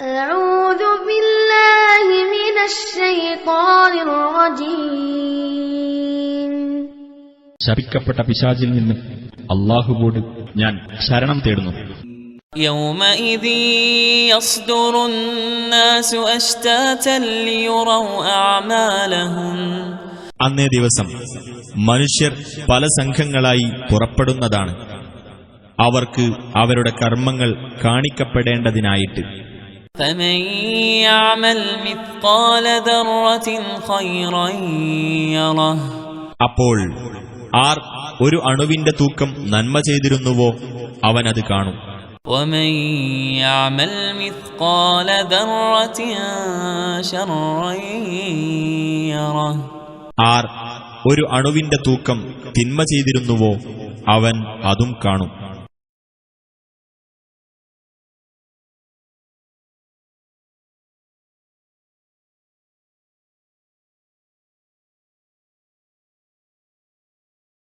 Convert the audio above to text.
അഊദു ബില്ലാഹി മിനശ് ശൈത്വാനിർ റജീം. ശപിക്കപ്പെട്ട പിശാചിൽ നിന്ന് അല്ലാഹുവോട് ഞാൻ ശരണം തേടുന്നു. യൗമഇദി യസ്ദുറുന്നാസു അശ്താതൻ ലിയുറൗ അഅമാലഹും. അന്നേ ദിവസം മനുഷ്യർ പല സംഘങ്ങളായി പുറപ്പെടുന്നതാണ്, അവർക്ക് അവരുടെ കർമ്മങ്ങൾ കാണിക്കപ്പെടേണ്ടതിനായിട്ട്. ഫമൻ യഅമൽ മിത്ഖാല ദർറത്തിൻ ഖൈറൻ യറഹ്. അപ്പോൾ ആർ ഒരു അണുവിന്റെ തൂക്കം നന്മ ചെയ്തിരുന്നുവോ അവനത് കാണും. വമൻ യഅമൽ മിത്ഖാല ദർറത്തിൻ ശർറൻ യറഹ്. ആർ ഒരു അണുവിന്റെ തൂക്കം തിന്മ ചെയ്തിരുന്നുവോ അവൻ അതും കാണും.